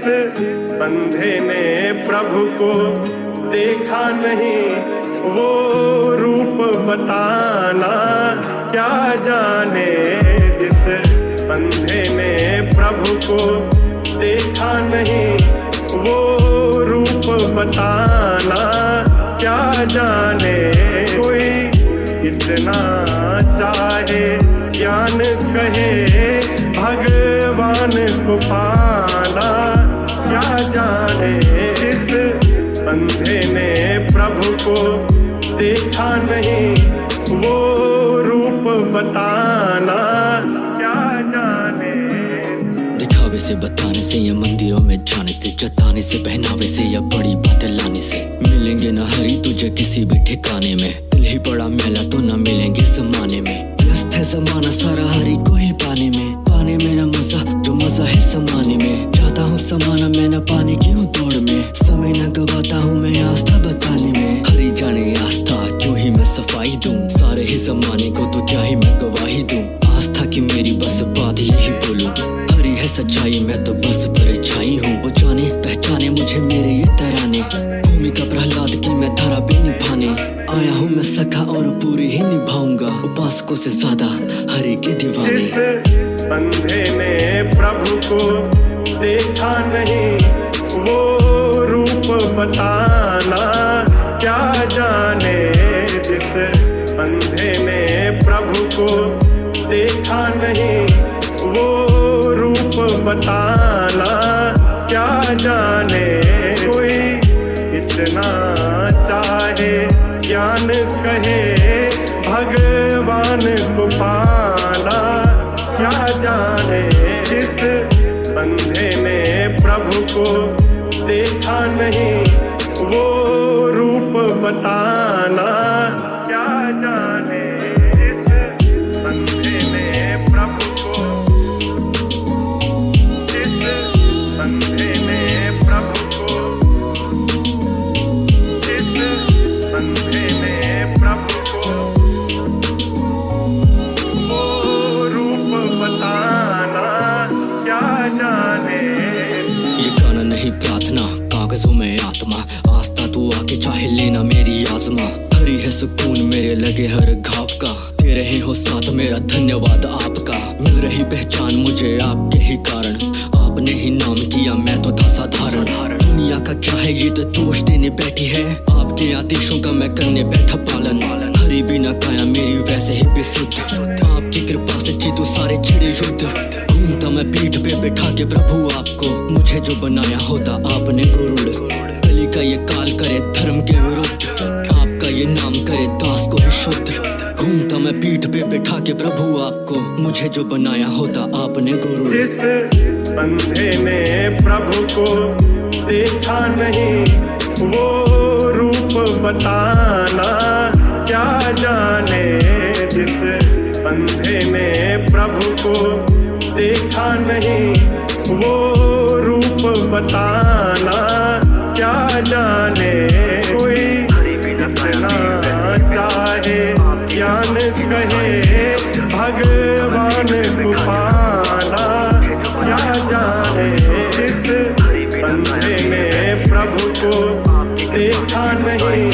अंधे ने प्रभु को देखा नहीं, वो रूप बताना क्या जाने। जिस अंधे ने प्रभु को देखा नहीं, वो रूप बताना क्या जाने। कोई इतना चाहे ज्ञान कहे, भगवान को पाना क्या जाने। जिस अंधे ने प्रभु को देखा नहीं, वो रूप बताना क्या जाने। दिखावे से बताने से या मंदिरों में जाने से, जताने से पहनावे से या बड़ी बातें लाने से, मिलेंगे न हरी तुझे किसी भी ठिकाने में। दिल ही बड़ा मैला तो न मिलेंगे जमाने में। व्यस्त है जमाना सारा हरी को ही पाने में, पाने में न मजा जो मजा है समाने में। चाहता हूँ समाना मैं न पाने की हूँ दौड़ में, समय न गवाता हूँ मैं आस्था बताने में। हरी जाने आस्था क्यों ही मैं सफाई दूं, सारे ही जमाने को तो क्या ही मैं गवाही दूं। आस्था की मेरी बस बात यही बोलूं, हरी है सच्चाई मैं तो बस परछाई हूँ। वो जाने पहचाने मुझे मेरे ये तराने, भूमिका प्रहलाद की मैं धरा पे निभाने आया हूँ मैं सखा और पूरी ही निभाऊंगा, उपासकों से ज्यादा हरि के दीवाने। अंधे ने प्रभु को देखा नहीं, वो रूप बताना क्या जाने। जिस अंधे ने प्रभु को देखा नहीं, वो रूप बताना क्या जाने। कोई इतना चाहे ज्ञान कहे, भगवान को पाना क्या जाने। जिस अंधे ने प्रभु को देखा नहीं, वो रूप बताना क्या जाने। जिस अंधे ने प्रभु को, जिस अंधे ने प्रभु को, जिस अंधे ने प्रभु को वो रूप बताना क्या जाने। ये गाना नहीं प्रार्थना, कागजों में आत्मा, आस्था तू आके चाहे लेना मेरी आजमा। हरी है सुकून मेरे लगे हर घाव का, दे रहे हो साथ मेरा धन्यवाद आपका। मिल रही पहचान मुझे आपके ही कारण, आपने ही नाम किया मैं तो था साधारण। दुनिया का क्या है ये तो दोष देने बैठी है, आपके आदेशों का मैं करने बैठा पालन। हरी बिना काया मेरी वैसे ही बेसुध, आपकी कृपा से जीतू सारे चिड़े युद्ध। घूमता मैं पीठ पे बैठा के प्रभु आपको, मुझे जो बनाया होता आपने गुरुड़। कली का ये काल करे धर्म के विरुद्ध, आपका ये नाम करे दास को ही शुद्ध। घूमता मैं पीठ पे बैठा के प्रभु आपको, मुझे जो बनाया होता आपने गुरुड़। जिस अंधे ने प्रभु को देखा नहीं, वो रूप बताना क्या जाने। जिस अंधे ने प्रभु को देखा नहीं, वो रूप बताना क्या जाने। कोई इतना चाहे ज्ञान कहे, भगवान को पाना क्या जाने। जिस अंधे ने प्रभु को देखा नहीं,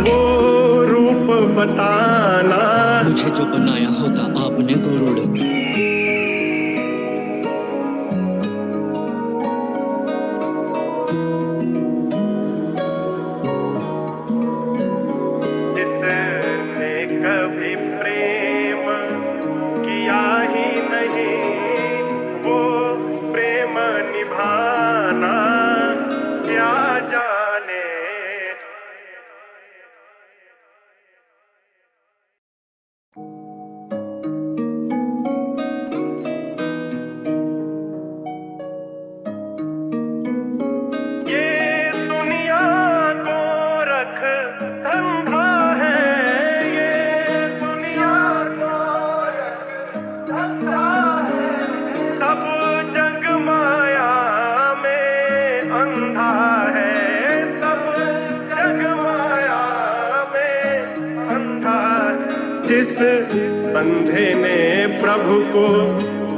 वो रूप बताना मुझे जो बनाया होता आपने गुरुड़। कभी प्रेम किया ही नहीं, वो प्रेम निभाना क्या जाने। ये दुनिया को रख धंधा है, सब जग माया में अंधा है, सब जग माया में अंधा। जिस अंधे ने प्रभु को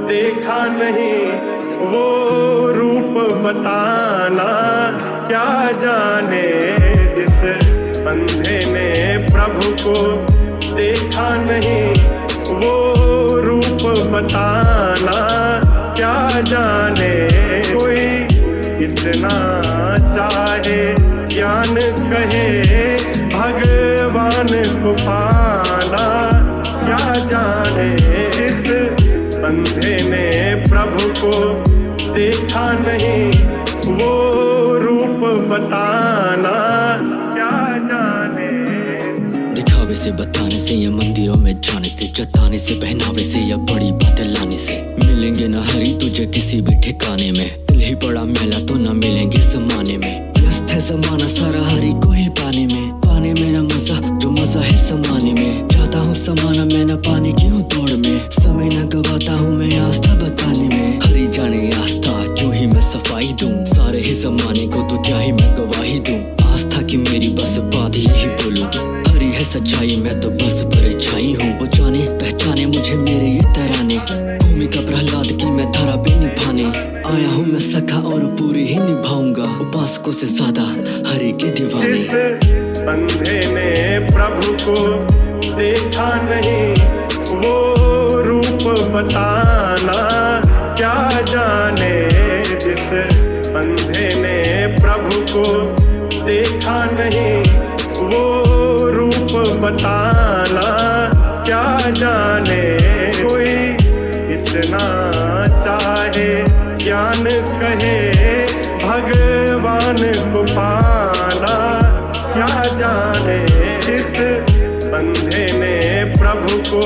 देखा नहीं, वो रूप बताना क्या जाने जिस अंधे ने प्रभु को देखा नहीं, वो रूप बताना क्या जाने। कोई इतना चाहे ज्ञान कहे भगवान को पाना क्या जाने। जिस अंधे ने प्रभु को देखा नहीं, वो रूप बताना क्या जाने। दिखावे से बताने से या मंदिरों में जाने से, जताने से पहनावे से या बड़ी बातें लाने से मिलेंगे न हरी तुझे किसी भी ठिकाने में। दिल ही बड़ा मैला तो न मिलेंगे जमाने में। व्यस्त है जमाना सारा हरी को ही पाने में न मजा जो मजा है समाने में। चाहता हूँ समाना मैं न पाने की हूँ दौड़ में, समय न गवाता हूँ मैं आस्था बताने में। हरी जाने आस्था क्यों ही मैं सफाई दूं, सारे ही जमाने को तो क्या ही मैं गवाही दूं। आस्था की मेरी बस बात यही बोलूं, हरी है सच्चाई मैं तो बस परछाई हूँ। वो जाने पहचाने मुझे मेरे ये तराने, भूमिका प्रहलाद की मैं धारा पे निभाने आया हूँ मैं सखा और पूरी ही निभाऊंगा, उपासकों से ज्यादा हरि के दीवाने। अंधे ने प्रभु को देखा नहीं, वो रूप बताना क्या जाने। जिस अंधे ने प्रभु को देखा नहीं, वो रूप बताना क्या जाने। कोई इतना चाहे ज्ञान कहे भगवान को पाना क्या जाने। जिस अंधे ने प्रभु को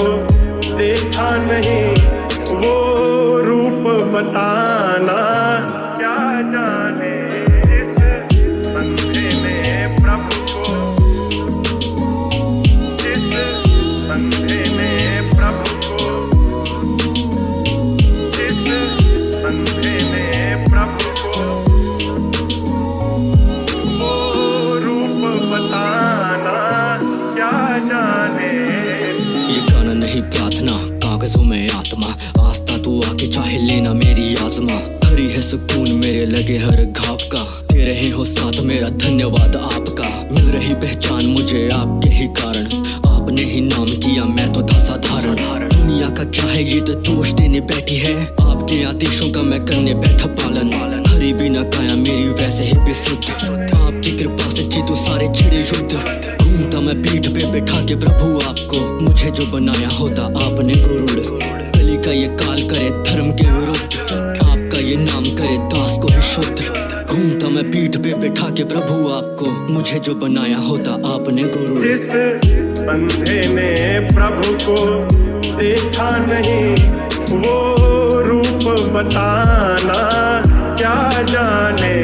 देखा नहीं, वो रूप बताना क्या जाने। जिस अंधे ने प्रभु को, जिस अंधे ने प्रभु को, जिस अंधे ने प्रभु को वो रूप बताना क्या जाने। ये गाना नहीं प्रार्थना कागजों में आत्मा, आस्था तू आके चाहे लेना मेरी आजमा। हरी है सुकून मेरे लगे हर घाव का, दे रहे हो साथ मेरा धन्यवाद आपका। मिल रही पहचान मुझे आपके ही कारण, आपने ही नाम किया मैं तो था साधारण। दुनिया का क्या है ये तो दोष देने बैठी है, आपके आदेशों का मैं करने बैठा पालन। हरी बिना काया मेरी वैसे ही बेसुध, आपकी कृपा से जीतू सारे छिड़े युद्ध। घूमता मैं पीठ पे बैठा के प्रभु आपको, मुझे जो बनाया होता आपने गुरुड़। कली का ये काल करे धर्म के विरुद्ध, आपका ये नाम करे दास को ही शुद्ध। घूमता मैं पीठ पे बैठा के प्रभु आपको, मुझे जो बनाया होता आपने गुरुड़। जिस अंधे ने प्रभु को देखा नहीं, वो रूप बताना क्या जाने।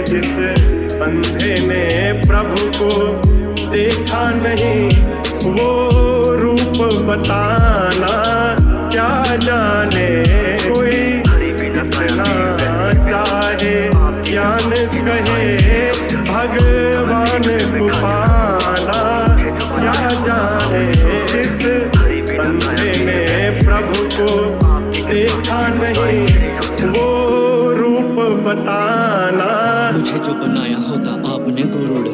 जिस अंधे ने प्रभु को देखा नहीं, वो रूप बताना क्या जाने। कोई इतना चाहे ज्ञान कहे भगवान को पाना क्या जाने। जिस अंधे ने प्रभु को देखा नहीं, वो रूप बताना मुझे जो बनाया होता आपने गुरुड़।